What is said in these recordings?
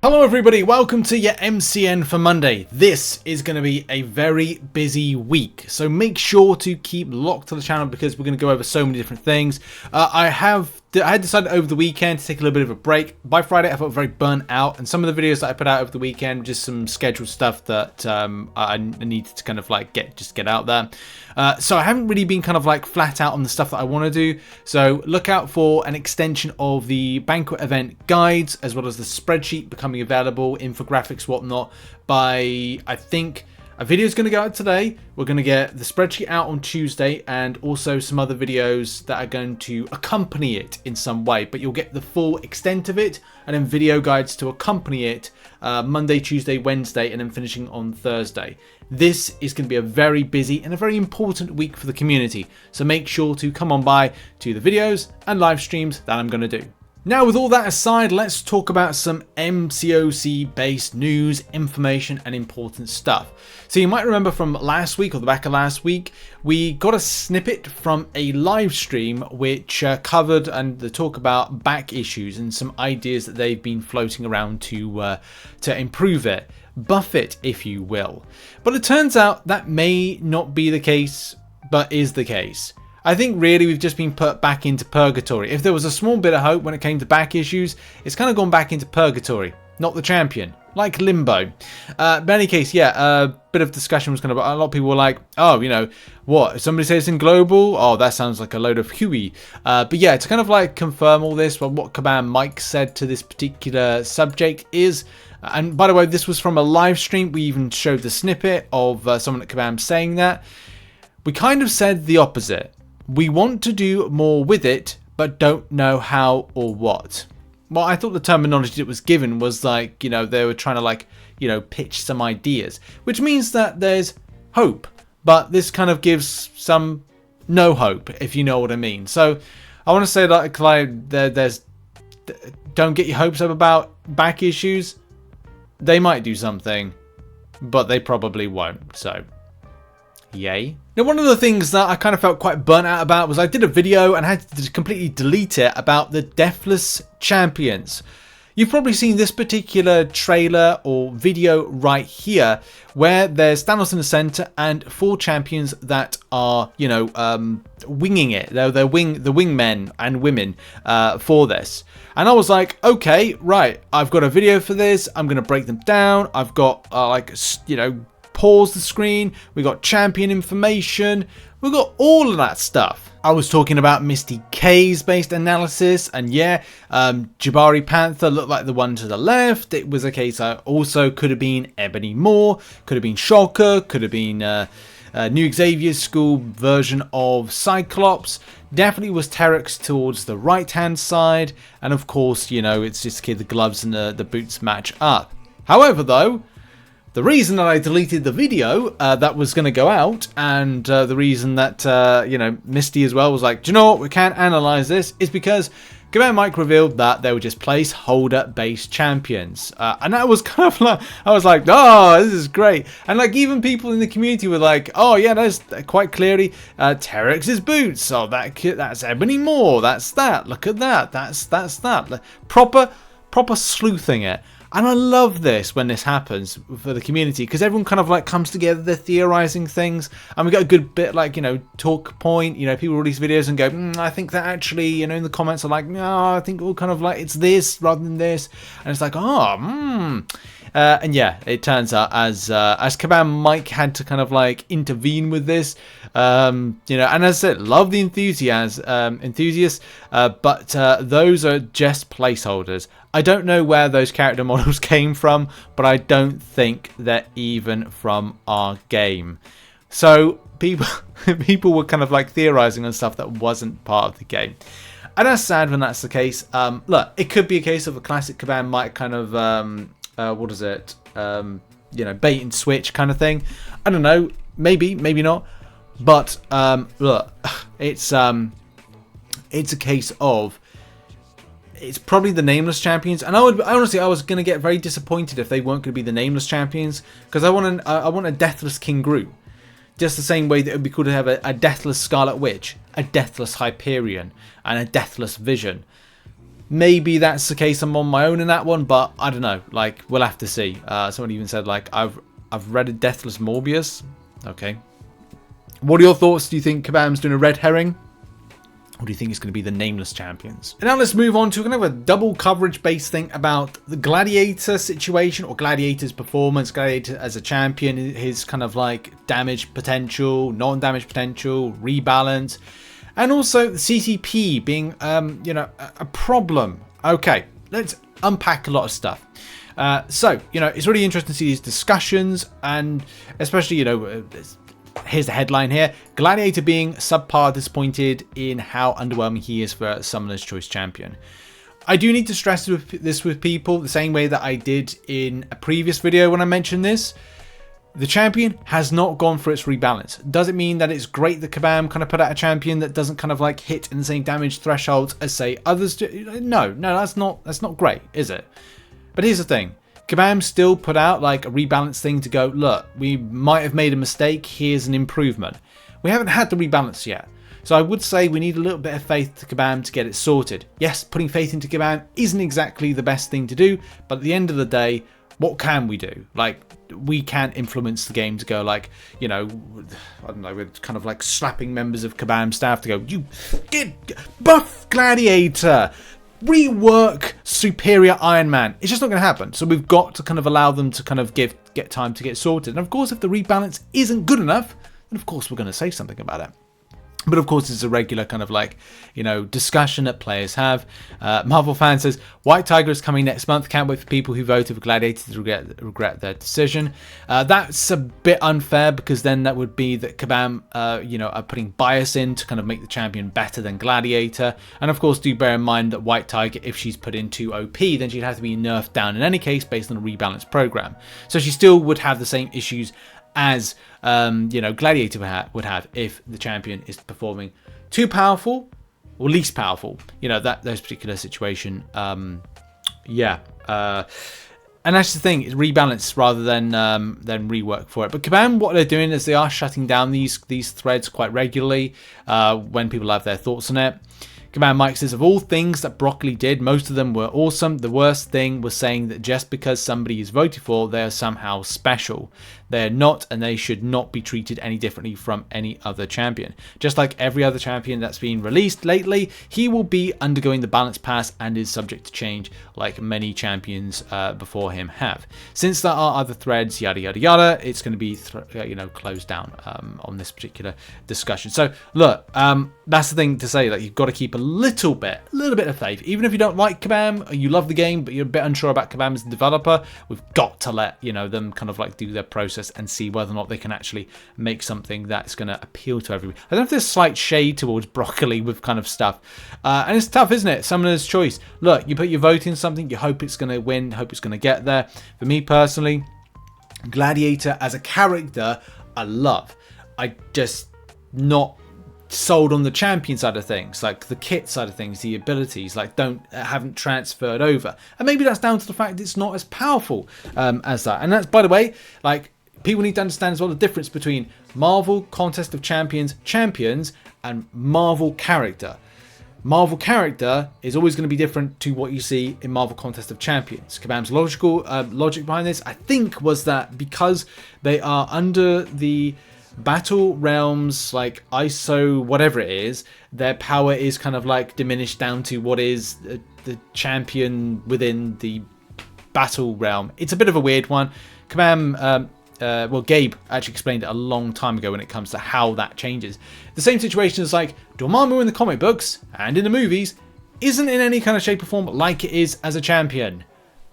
Hello everybody, welcome to your MCN for Monday. This is going to be a very busy week, so make sure to keep locked to the channel because we're going to go over so many different things. I had decided over the weekend to take a little bit of a break. By Friday I felt very burnt out, and some of the videos that I put out over the weekend, just some scheduled stuff that I needed to kind of like get out there. So I haven't really been kind of like flat out on the stuff that I want to do. So look out for an extension of the Banquet Event guides, as well as the spreadsheet becoming available, infographics, whatnot, by, I think, a video is going to go out today. We're going to get the spreadsheet out on Tuesday, and also some other videos that are going to accompany it in some way. But you'll get the full extent of it, and then video guides to accompany it Monday, Tuesday, Wednesday, and then finishing on Thursday. This is going to be a very busy and a very important week for the community. So make sure to come on by to the videos and live streams that I'm going to do. Now, with all that aside, let's talk about some MCOC based news, information and important stuff. So you might remember from last week, or the back of last week, we got a snippet from a live stream which covered and the talk about back issues and some ideas that they've been floating around to improve it, buff it if you will. But it turns out that may not be the case, but is the case. I think really we've just been put back into purgatory. If there was a small bit of hope when it came to back issues, it's kind of gone back into purgatory, not the champion, like Limbo. But in any case, yeah, a bit of discussion was kind of, a lot of people were like, oh, you know, what, if somebody says in global, oh, that sounds like a load of hooey. But yeah, to kind of like confirm all this, well, what Kabam Mike said to this particular subject is, and by the way, this was from a live stream, we even showed the snippet of someone at Kabam saying that, we kind of said the opposite. We want to do more with it, but don't know how or what. Well, I thought the terminology that was given was like, you know, they were trying to like, you know, pitch some ideas, which means that there's hope, but this kind of gives some no hope, if you know what I mean. So I want to say that like, there's don't get your hopes up about back issues. They might do something, but they probably won't. So yay. Now, one of the things that I kind of felt quite burnt out about was I did a video and had to completely delete it about the Deathless Champions. You've probably seen this particular trailer or video right here, where there's Thanos in the center and 4 champions that are, you know, winging it. They're the wingmen and women for this. And I was like, okay, right, I've got a video for this. I'm going to break them down. I've got like, you know, pause the screen, we got champion information, we got all of that stuff. I was talking about Misty K's based analysis, and yeah, Jabari Panther looked like the one to the left. It was a case I also could have been Ebony Moore, could have been Shocker, could have been New Xavier's school version of Cyclops. Definitely was Terex towards the right hand side, and of course, you know, it's just the gloves and the boots match up. However though, the reason that I deleted the video that was going to go out, and the reason that, you know, Misty as well was like, do you know what, we can't analyze this, is because Kabam Mike revealed that they were just placeholder-based champions. And that was kind of like, I was like, oh, this is great. And like even people in the community were like, oh yeah, that's quite clearly Terex's boots. Oh, that's Ebony Moore. That's that. Look at that. That's that. Proper sleuthing it. And I love this when this happens for the community, because everyone kind of like comes together, they're theorizing things, and we got a good bit like, you know, talk point, you know, people release videos and go, I think that actually, you know, in the comments are like, no, I think we'll kind of like, it's this rather than this. And it's like, oh, and yeah, it turns out as Kabam Mike had to kind of like intervene with this, you know, and as I said, love the enthusiasts, but those are just placeholders. I don't know where those character models came from, but I don't think they're even from our game. So people were kind of like theorizing on stuff that wasn't part of the game. And that's sad when that's the case. Look, it could be a case of a classic Kabam Mike kind of, what is it? You know, bait and switch kind of thing. I don't know. Maybe not. But look, it's a case of, it's probably the nameless champions, and I was going to get very disappointed if they weren't going to be the nameless champions, because I want a deathless King Groot, just the same way that it would be cool to have a deathless Scarlet Witch, a deathless Hyperion, and a deathless Vision. Maybe that's the case. I'm on my own in that one, but I don't know. Like, we'll have to see. Someone even said, like, I've read a Deathless Morbius. Okay. What are your thoughts? Do you think Kabam's doing a red herring? Or do you think it's going to be the Nameless Champions? And now let's move on to kind of a double coverage based thing about the Gladiator situation, or Gladiator's performance, Gladiator as a champion, his kind of like damage potential, non-damage potential, rebalance, and also the CCP being, you know, a problem. Okay, let's unpack a lot of stuff. So, you know, it's really interesting to see these discussions, and especially, you know, here's the headline here: Gladiator being subpar disappointed in how underwhelming he is for Summoner's Choice Champion. I do need to stress this with people the same way that I did in a previous video when I mentioned this. The champion has not gone for its rebalance. Does it mean that it's great that Kabam kind of put out a champion that doesn't kind of like hit in the same damage thresholds as say others do? No, that's not great, is it? But here's the thing. Kabam still put out like a rebalance thing to go, look, we might have made a mistake, here's an improvement. We haven't had the rebalance yet. So I would say we need a little bit of faith to Kabam to get it sorted. Yes, putting faith into Kabam isn't exactly the best thing to do, but at the end of the day, what can we do? Like, we can't influence the game to go like, you know, I don't know, we're kind of like slapping members of Kabam staff to go, you get buff Gladiator, rework superior Iron Man. It's just not going to happen. So we've got to kind of allow them to kind of get time to get sorted. And of course, if the rebalance isn't good enough, then of course we're going to say something about it. But of course, it's a regular kind of like, you know, discussion that players have. Marvel fan says, White Tiger is coming next month. Can't wait for people who voted for Gladiator to regret their decision. That's a bit unfair, because then that would be that Kabam, you know, are putting bias in to kind of make the champion better than Gladiator. And of course, do bear in mind that White Tiger, if she's put in too OP, then she'd have to be nerfed down in any case based on a rebalance program. So she still would have the same issues as you know, Gladiator would have if the champion is performing too powerful or least powerful, you know, those particular situation. Yeah, and that's the thing, it's rebalance rather than rework for it. But Kabam, what they're doing is they are shutting down these threads quite regularly when people have their thoughts on it. Kabam Mike says, of all things that Broccoli did, most of them were awesome. The worst thing was saying that just because somebody is voted for, they are somehow special. They are not, and they should not be treated any differently from any other champion. Just like every other champion that's been released lately, he will be undergoing the balance pass and is subject to change like many champions before him have. Since there are other threads, yada yada yada, it's going to be you know, closed down on this particular discussion. So look, that's the thing to say, that you've got to keep a little bit of faith. Even if you don't like Kabam, or you love the game, but you're a bit unsure about Kabam as a developer, we've got to let, you know, them kind of like do their process and see whether or not they can actually make something that's going to appeal to everybody. I don't know if there's slight shade towards Broccoli with kind of stuff. And it's tough, isn't it? Summoner's choice. Look, you put your vote in something, you hope it's going to win, hope it's going to get there. For me personally, Gladiator as a character, I love. I just not sold on the champion side of things, like the kit side of things, the abilities, like haven't transferred over. And maybe that's down to the fact it's not as powerful as that. And that's, by the way, like, people need to understand as well the difference between Marvel Contest of Champions and Marvel character. Marvel character is always going to be different to what you see in Marvel Contest of Champions. Kabam's logic behind this, I think, was that because they are under the Battle Realms, like ISO, whatever it is, their power is kind of like diminished down to what is the champion within the Battle Realm. It's a bit of a weird one. Kabam, well, Gabe actually explained it a long time ago when it comes to how that changes. The same situation as like Dormammu in the comic books and in the movies isn't in any kind of shape or form like it is as a champion.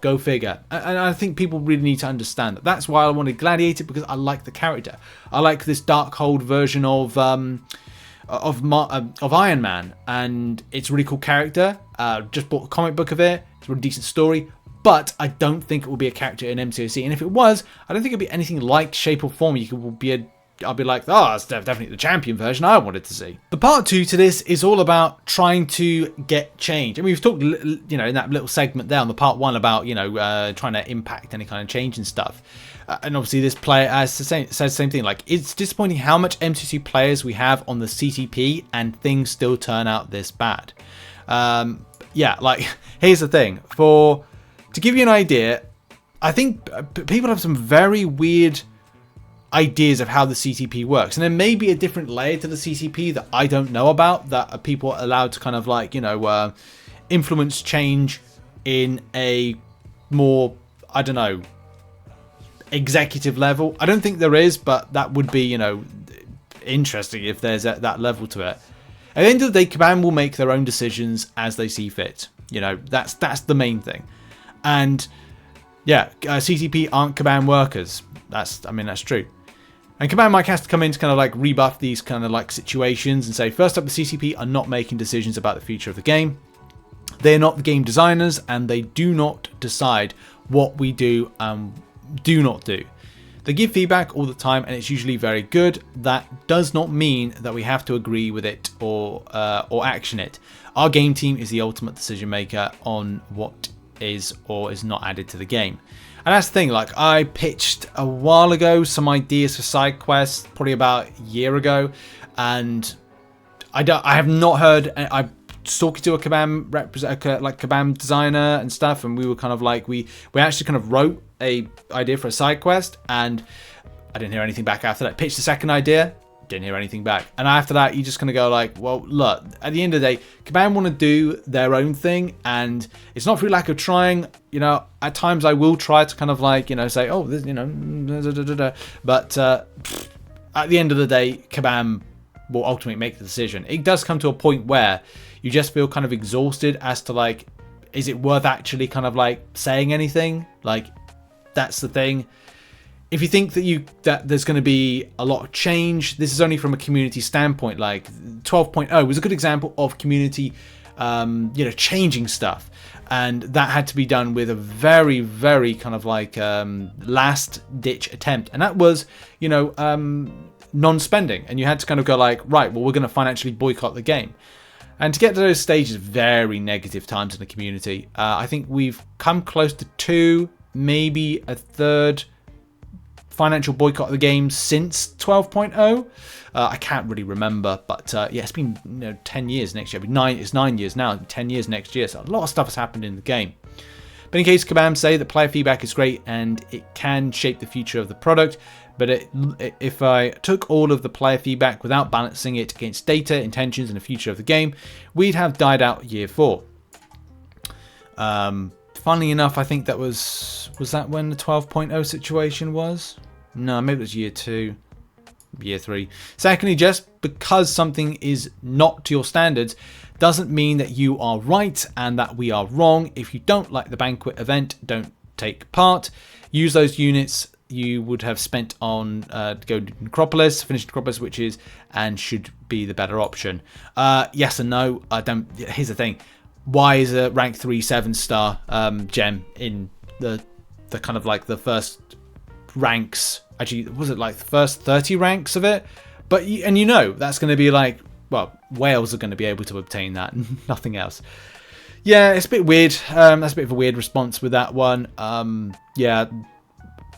Go figure. And I think people really need to understand that. That's why I wanted Gladiator, because I like the character. I like this Darkhold version of Iron Man, and it's a really cool character. Just bought a comic book of it. It's a really decent story. But I don't think it will be a character in MCOC. And if it was, I don't think it'd be anything like, shape or form. I'll be like, oh, that's definitely the champion version I wanted to see. The part 2 to this is all about trying to get change. I mean, we've talked, you know, in that little segment there on the part 1 about, you know, trying to impact any kind of change and stuff. And obviously this player says the same thing. Like, it's disappointing how much MCC players we have on the CCP and things still turn out this bad. yeah, like, here's the thing. To give you an idea, I think people have some very weird ideas of how the CCP works. And there may be a different layer to the CCP that I don't know about, that people are allowed to kind of like, you know, influence change in a more, I don't know, executive level. I don't think there is, but that would be, you know, interesting if there's that level to it. At the end of the day, Kabam will make their own decisions as they see fit. You know, that's the main thing. And yeah, CCP aren't Kabam workers. That's true. And Kabam might have to come in to kind of like rebuff these kind of like situations and say, first up, the CCP are not making decisions about the future of the game. They're not the game designers, and they do not decide what we do and do not do. They give feedback all the time, and it's usually very good. That does not mean that we have to agree with it or action it. Our game team is the ultimate decision maker on what is or is not added to the game. And that's the thing, like, I pitched a while ago some ideas for side quests, probably about a year ago, and I have not heard. I talking to a Kabam Kabam designer and stuff, and we were kind of like, we actually kind of wrote a idea for a side quest, and I didn't hear anything back after that. Pitched the second idea, didn't hear anything back, and after that you just kind of go like, well, look, at the end of the day, Kabam want to do their own thing, and it's not through lack of trying. You know, at times I will try to kind of like, you know, say, oh, this, you know, but at the end of the day, Kabam will ultimately make the decision. It does come to a point where you just feel kind of exhausted as to like, is it worth actually kind of like saying anything? Like, that's the thing. If you think that there's going to be a lot of change, this is only from a community standpoint. Like 12.0 was a good example of community, you know, changing stuff, and that had to be done with a very, very kind of like last ditch attempt, and that was, you know, non-spending, and you had to kind of go like, right, well, we're going to financially boycott the game. And to get to those stages, very negative times in the community. I think we've come close to 2, maybe a third financial boycott of the game since 12.0. I can't really remember, but yeah, it's been, you know, 10 years next year. It's 9 years now, 10 years next year. So a lot of stuff has happened in the game. But in case, Kabam say that player feedback is great and it can shape the future of the product. But if I took all of the player feedback without balancing it against data, intentions, and the future of the game, we'd have died out year 4. Funnily enough, I think that was that when the 12.0 situation was? No, maybe it was year 2, year 3. Secondly, just because something is not to your standards doesn't mean that you are right and that we are wrong. If you don't like the Banquet event, don't take part. Use those units you would have spent on to go to Necropolis, finish Necropolis, which is and should be the better option. Yes and no. I don't. Here's the thing: why is a rank 3 7-star gem in the kind of like the first ranks? Actually, was it like the first 30 ranks of it? But you know that's going to be like, well, whales are going to be able to obtain that, nothing else. Yeah, it's a bit weird. That's a bit of a weird response with that one. Yeah.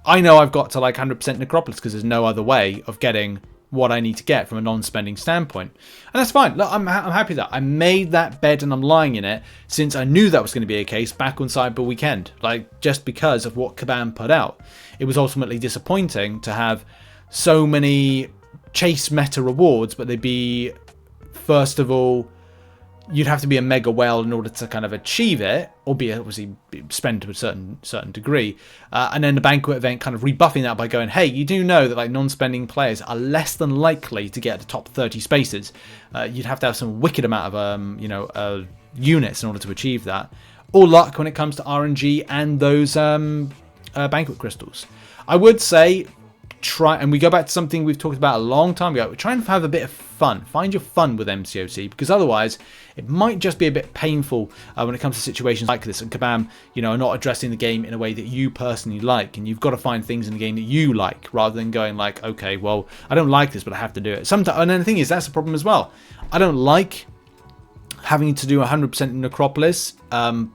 I know I've got to like 100% Necropolis because there's no other way of getting what I need to get from a non-spending standpoint. And that's fine. Look, I'm happy that I made that bed and I'm lying in it since I knew that was going to be a case back on Cyber Weekend. Like, just because of what Kabam put out. It was ultimately disappointing to have so many chase meta rewards, but they'd be, first of all, you'd have to be a mega whale in order to kind of achieve it, or be obviously spend to a certain degree, and then the Banquet event kind of rebuffing that by going, hey, you do know that like non-spending players are less than likely to get the top 30 spaces. You'd have to have some wicked amount of units in order to achieve that. Or luck when it comes to RNG and those Banquet crystals. I would say try, and we go back to something we've talked about a long time ago, try and have a bit of fun. Find your fun with MCOC, because otherwise it might just be a bit painful when it comes to situations like this, and Kabam, are not addressing the game in a way that you personally like, and you've got to find things in the game that you like, rather than going like, okay, well, I don't like this, but I have to do it. Sometimes, and then the thing is, that's the problem as well. I don't like having to do 100% Necropolis in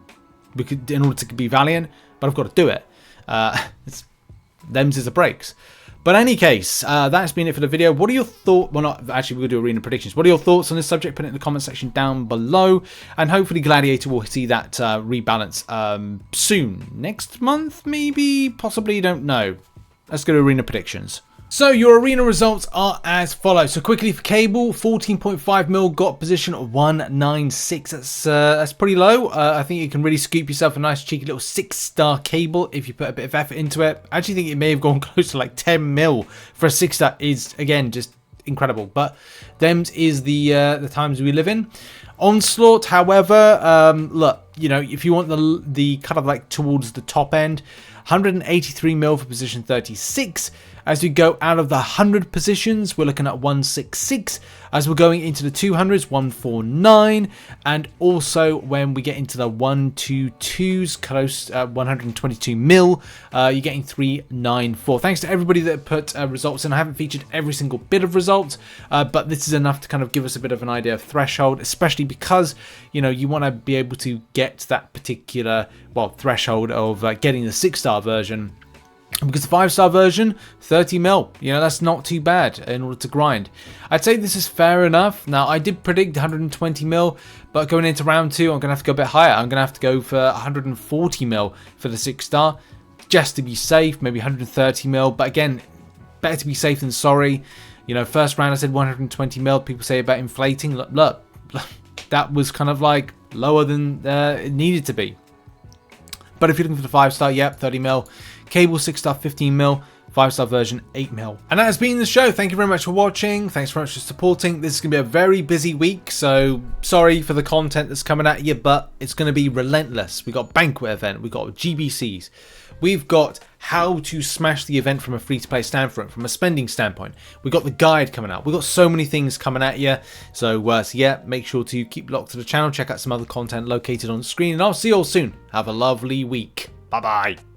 order to be Valiant, but I've got to do it. Them's is the breaks. But in any case, that's been it for the video. What are your thoughts? Well, not actually, we'll do arena predictions. What are your thoughts on this subject? Put it in the comment section down below. And hopefully Gladiator will see that rebalance soon. Next month, maybe? Possibly, don't know. Let's go to arena predictions. So your arena results are as follows. So quickly for Cable, 14.5 mil, got position 196. That's pretty low. I think you can really scoop yourself a nice cheeky little 6-star Cable if you put a bit of effort into it. I actually think it may have gone close to like 10 mil for a 6-star. Is again just incredible. But them's is the times we live in. Onslaught, however, look, you know, if you want the kind of like towards the top end, 183 mil for position 36. As we go out of the 100 positions, we're looking at 166. As we're going into the 200s, 149. And also when we get into the 122s, close 122 mil, you're getting 394. Thanks to everybody that put results in. I haven't featured every single bit of results, but this is enough to kind of give us a bit of an idea of threshold, especially because, you know, you want to be able to get that particular, well, threshold of getting the 6-star version. Because the 5-star version, 30 mil, you know, that's not too bad in order to grind. I'd say this is fair enough. Now, I did predict 120 mil, but going into round 2, I'm going to have to go a bit higher. I'm going to have to go for 140 mil for the 6-star, just to be safe, maybe 130 mil. But again, better to be safe than sorry. You know, first round I said 120 mil. People say about inflating. Look, that was kind of like lower than it needed to be. But if you're looking for the 5-star, yep, 30 mil. Cable 6-star, 15 mil. 5-star version, 8 mil. And that has been the show. Thank you very much for watching. Thanks very much for supporting. This is going to be a very busy week, so sorry for the content that's coming at you, but it's going to be relentless. We got Banquet Event. We got GBCs. We've got how to smash the event from a free-to-play standpoint, from a spending standpoint. We've got the guide coming out. We've got so many things coming at you. So yeah, make sure to keep locked to the channel. Check out some other content located on the screen. And I'll see you all soon. Have a lovely week. Bye-bye.